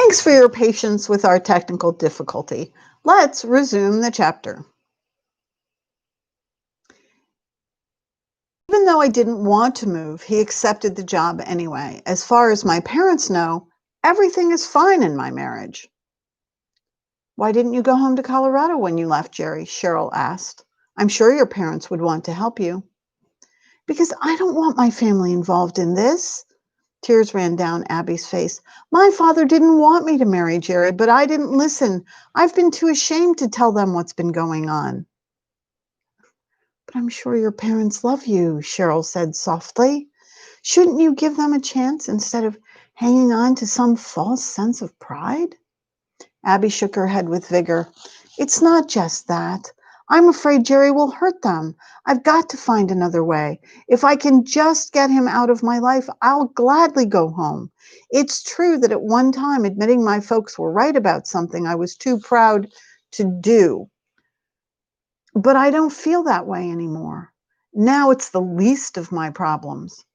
Thanks for your patience with our technical difficulty. Let's resume the chapter. Even though I didn't want to move, he accepted the job anyway. As far as my parents know, everything is fine in my marriage. Why didn't you go home to Colorado when you left, Jerry? Cheryl asked. I'm sure your parents would want to help you. Because I don't want my family involved in this. Tears ran down Abby's face. My father didn't want me to marry Jerry, but I didn't listen. I've been too ashamed to tell them what's been going on. But I'm sure your parents love you, Cheryl said softly. Shouldn't you give them a chance instead of hanging on to some false sense of pride? Abby shook her head with vigor. It's not just that. I'm afraid Jerry will hurt them. I've got to find another way. If I can just get him out of my life, I'll gladly go home. It's true that at one time admitting my folks were right about something I was too proud to do. But I don't feel that way anymore. Now it's the least of my problems.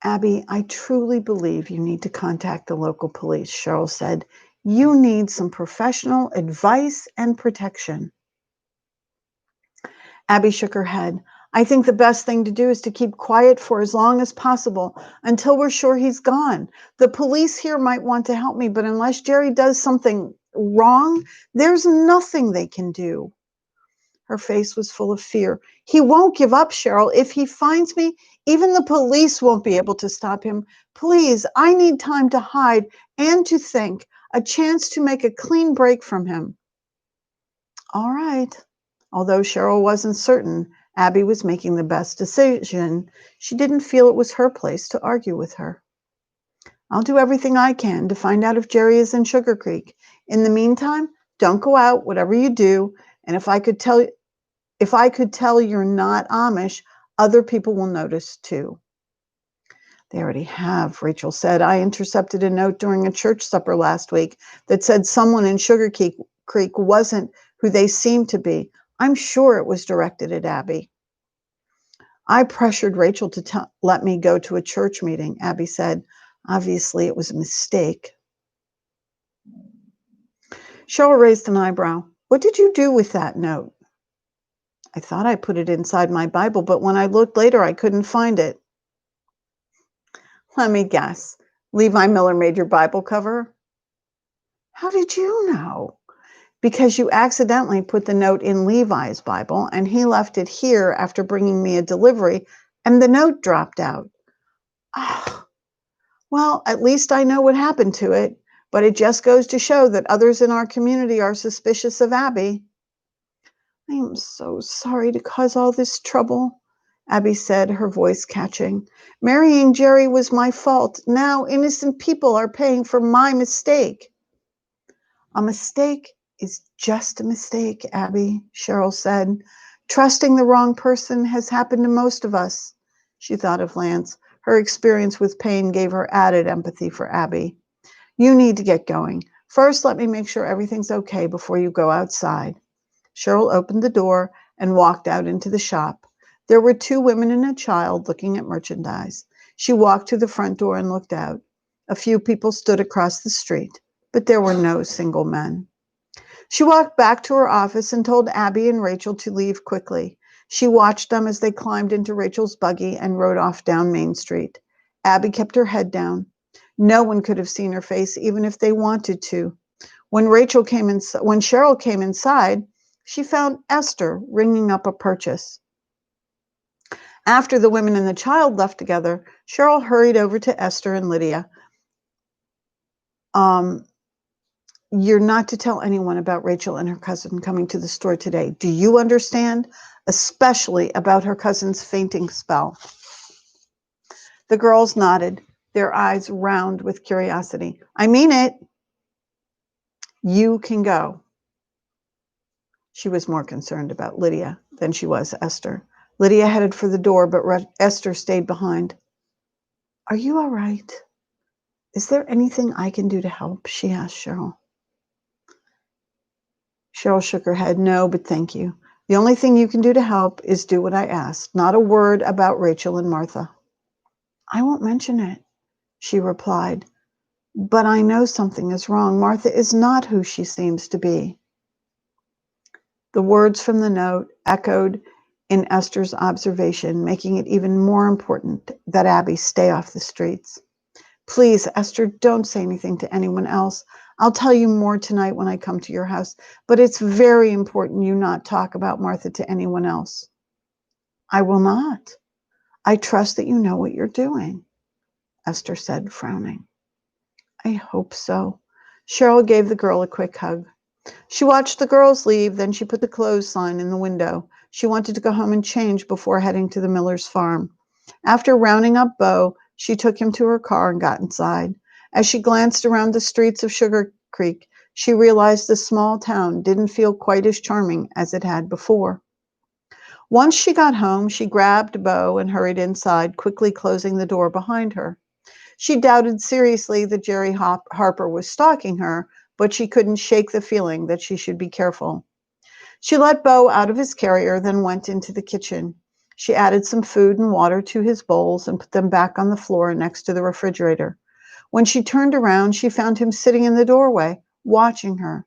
Abby, I truly believe you need to contact the local police, Cheryl said. You need some professional advice and protection. Abby shook her head. I think the best thing to do is to keep quiet for as long as possible until we're sure he's gone. The police here might want to help me, but unless Jerry does something wrong, there's nothing they can do. Her face was full of fear. He won't give up, Cheryl. If he finds me, even the police won't be able to stop him. Please, I need time to hide and to think, a chance to make a clean break from him. All right. Although Cheryl wasn't certain Abby was making the best decision, she didn't feel it was her place to argue with her. I'll do everything I can to find out if Jerry is in Sugar Creek. In the meantime, don't go out, whatever you do. And if I could tell you're not Amish, other people will notice too. They already have, Rachel said. I intercepted a note during a church supper last week that said someone in Sugar Creek wasn't who they seemed to be. I'm sure it was directed at Abby. I pressured Rachel to let me go to a church meeting, Abby said. Obviously, it was a mistake. Cheryl raised an eyebrow. What did you do with that note? I thought I put it inside my Bible, but when I looked later, I couldn't find it. Let me guess. Levi Miller made your Bible cover? How did you know? Because you accidentally put the note in Levi's Bible, and he left it here after bringing me a delivery, and the note dropped out. Oh, well, at least I know what happened to it, but it just goes to show that others in our community are suspicious of Abby. I am so sorry to cause all this trouble, Abby said, her voice catching. Marrying Jerry was my fault. Now innocent people are paying for my mistake. A mistake is just a mistake, Abby, Cheryl said. Trusting the wrong person has happened to most of us. She thought of Lance. Her experience with pain gave her added empathy for Abby. You need to get going. First, let me make sure everything's okay before you go outside. Cheryl opened the door and walked out into the shop. There were two women and a child looking at merchandise. She walked to the front door and looked out. A few people stood across the street, but there were no single men. She walked back to her office and told Abby and Rachel to leave quickly. She watched them as they climbed into Rachel's buggy and rode off down Main Street. Abby kept her head down. No one could have seen her face, even if they wanted to. When Cheryl came inside, she found Esther ringing up a purchase. After the women and the child left together, Cheryl hurried over to Esther and Lydia. You're not to tell anyone about Rachel and her cousin coming to the store today. Do you understand? Especially about her cousin's fainting spell. The girls nodded, their eyes round with curiosity. I mean it. You can go. She was more concerned about Lydia than she was Esther. Lydia headed for the door, but Esther stayed behind. Are you all right? Is there anything I can do to help? She asked Cheryl. Cheryl shook her head. No, but thank you. The only thing you can do to help is do what I asked. Not a word about Rachel and Martha. I won't mention it, she replied. But I know something is wrong. Martha is not who she seems to be. The words from the note echoed in Esther's observation, making it even more important that Abby stay off the streets. Please, Esther, don't say anything to anyone else. I'll tell you more tonight when I come to your house, but it's very important you not talk about Martha to anyone else. I will not. I trust that you know what you're doing, Esther said, frowning. I hope so. Cheryl gave the girl a quick hug. She watched the girls leave, then she put the clothesline in the window. She wanted to go home and change before heading to the Miller's farm. After rounding up Bo, she took him to her car and got inside. As she glanced around the streets of Sugar Creek, she realized the small town didn't feel quite as charming as it had before. Once she got home, she grabbed Bo and hurried inside, quickly closing the door behind her. She doubted seriously that Jerry Harper was stalking her, but she couldn't shake the feeling that she should be careful. She let Bo out of his carrier, then went into the kitchen. She added some food and water to his bowls and put them back on the floor next to the refrigerator. When she turned around, she found him sitting in the doorway, watching her.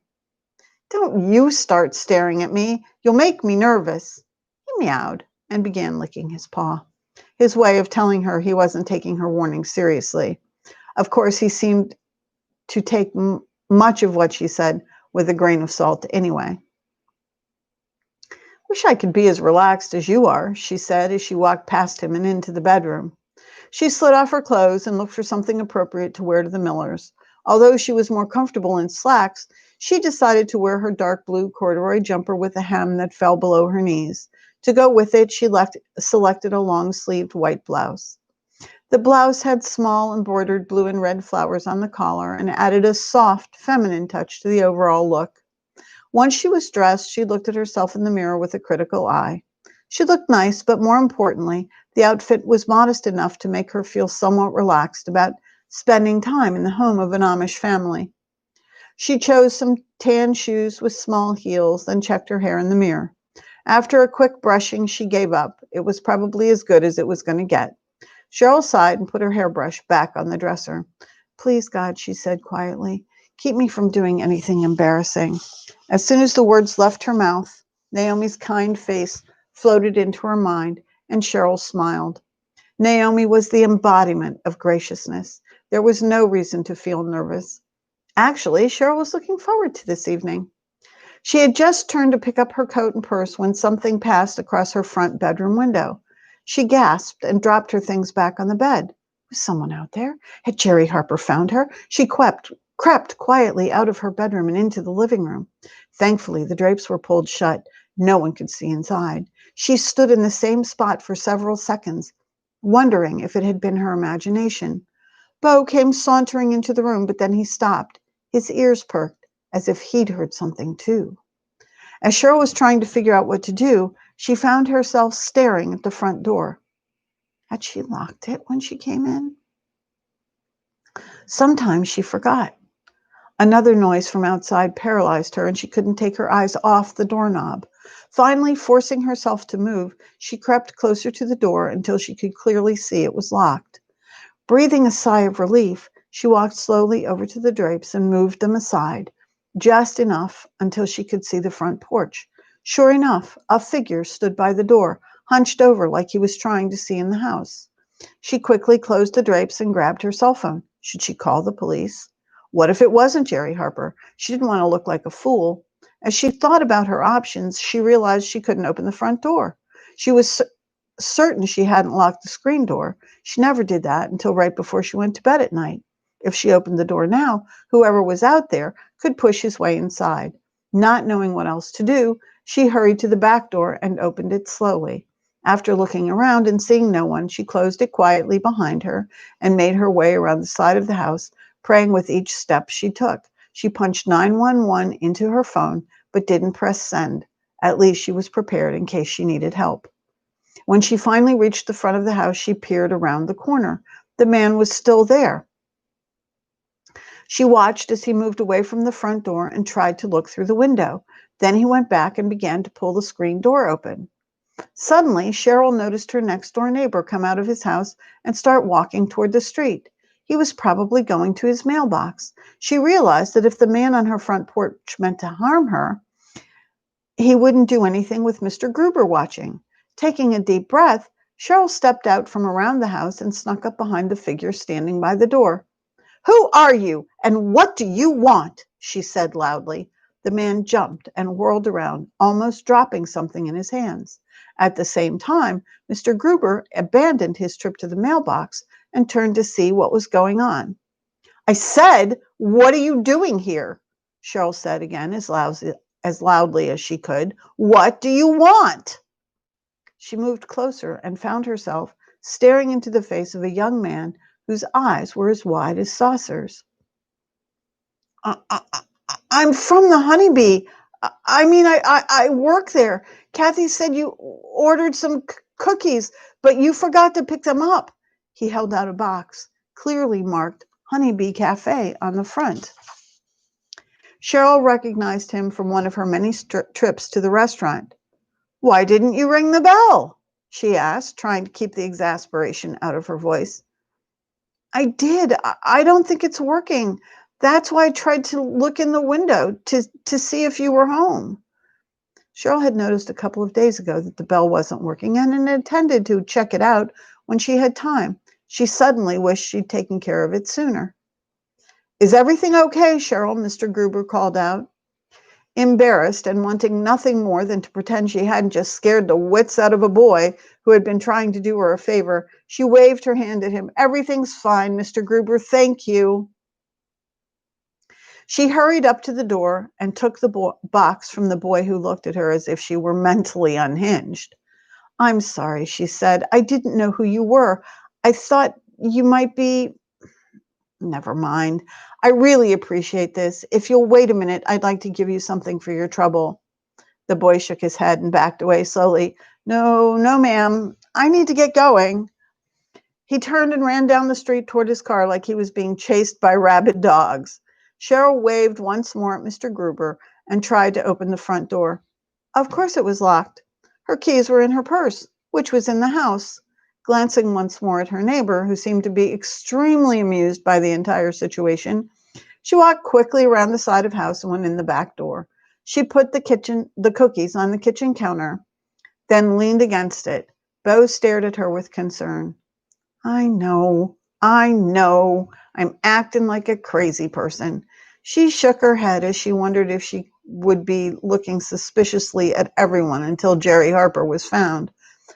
Don't you start staring at me. You'll make me nervous. He meowed and began licking his paw, his way of telling her he wasn't taking her warning seriously. Of course, he seemed to take much of what she said with a grain of salt anyway. Wish I could be as relaxed as you are, she said as she walked past him and into the bedroom. She slid off her clothes and looked for something appropriate to wear to the Millers. Although she was more comfortable in slacks, she decided to wear her dark blue corduroy jumper with a hem that fell below her knees. To go with it, she selected a long-sleeved white blouse. The blouse had small embroidered blue and red flowers on the collar and added a soft, feminine touch to the overall look. Once she was dressed, she looked at herself in the mirror with a critical eye. She looked nice, but more importantly, the outfit was modest enough to make her feel somewhat relaxed about spending time in the home of an Amish family. She chose some tan shoes with small heels, then checked her hair in the mirror. After a quick brushing, she gave up. It was probably as good as it was going to get. Cheryl sighed and put her hairbrush back on the dresser. Please, God, she said quietly, keep me from doing anything embarrassing. As soon as the words left her mouth, Naomi's kind face floated into her mind, and Cheryl smiled. Naomi was the embodiment of graciousness. There was no reason to feel nervous. Actually, Cheryl was looking forward to this evening. She had just turned to pick up her coat and purse when something passed across her front bedroom window. She gasped and dropped her things back on the bed. Was someone out there? Had Jerry Harper found her? She crept quietly out of her bedroom and into the living room. Thankfully, the drapes were pulled shut. No one could see inside. She stood in the same spot for several seconds, wondering if it had been her imagination. Bo came sauntering into the room, but then he stopped. His ears perked, as if he'd heard something too. As Cheryl was trying to figure out what to do, she found herself staring at the front door. Had she locked it when she came in? Sometimes she forgot. Another noise from outside paralyzed her, and she couldn't take her eyes off the doorknob. Finally, forcing herself to move, she crept closer to the door until she could clearly see it was locked. Breathing a sigh of relief, she walked slowly over to the drapes and moved them aside, just enough until she could see the front porch. Sure enough, a figure stood by the door, hunched over like he was trying to see in the house. She quickly closed the drapes and grabbed her cell phone. Should she call the police? What if it wasn't Jerry Harper? She didn't want to look like a fool. As she thought about her options, she realized she couldn't open the front door. She was certain she hadn't locked the screen door. She never did that until right before she went to bed at night. If she opened the door now, whoever was out there could push his way inside. Not knowing what else to do, she hurried to the back door and opened it slowly. After looking around and seeing no one, she closed it quietly behind her and made her way around the side of the house, praying with each step she took. She punched 911 into her phone, but didn't press send. At least she was prepared in case she needed help. When she finally reached the front of the house, she peered around the corner. The man was still there. She watched as he moved away from the front door and tried to look through the window. Then he went back and began to pull the screen door open. Suddenly, Cheryl noticed her next-door neighbor come out of his house and start walking toward the street. He was probably going to his mailbox. She realized that if the man on her front porch meant to harm her, he wouldn't do anything with Mr. Gruber watching. Taking a deep breath, Cheryl stepped out from around the house and snuck up behind the figure standing by the door. "Who are you, and what do you want?" she said loudly. The man jumped and whirled around, almost dropping something in his hands. At the same time, Mr. Gruber abandoned his trip to the mailbox and turned to see what was going on. "I said, what are you doing here?" Cheryl said again as loudly as she could. "What do you want?" She moved closer and found herself staring into the face of a young man whose eyes were as wide as saucers. I'm from the Honeybee. I work there. Cathy said you ordered some cookies, but you forgot to pick them up." He held out a box, clearly marked Honeybee Cafe on the front. Cheryl recognized him from one of her many trips to the restaurant. "Why didn't you ring the bell?" she asked, trying to keep the exasperation out of her voice. "I did. I don't think it's working. That's why I tried to look in the window to see if you were home." Cheryl had noticed a couple of days ago that the bell wasn't working and had intended to check it out when she had time. She suddenly wished she'd taken care of it sooner. "Is everything okay, Cheryl?" Mr. Gruber called out. Embarrassed and wanting nothing more than to pretend she hadn't just scared the wits out of a boy who had been trying to do her a favor, she waved her hand at him. "Everything's fine, Mr. Gruber. Thank you." She hurried up to the door and took the box from the boy who looked at her as if she were mentally unhinged. "I'm sorry," she said. "I didn't know who you were. I thought you might be—" "Never mind. I really appreciate this. If you'll wait a minute, I'd like to give you something for your trouble." The boy shook his head and backed away slowly. "No, no, ma'am. I need to get going." He turned and ran down the street toward his car like he was being chased by rabid dogs. Cheryl waved once more at Mr. Gruber and tried to open the front door. Of course it was locked. Her keys were in her purse, which was in the house. Glancing once more at her neighbor, who seemed to be extremely amused by the entire situation, she walked quickly around the side of the house and went in the back door. She put the cookies on the kitchen counter, then leaned against it. Bo stared at her with concern. I know. I'm acting like a crazy person." She shook her head as she wondered if she would be looking suspiciously at everyone until Jerry Harper was found.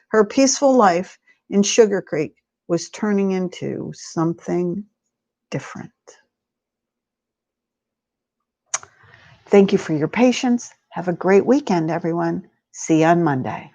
Her peaceful life in Sugar Creek was turning into something different. Thank you for your patience. Have a great weekend, everyone. See you on Monday.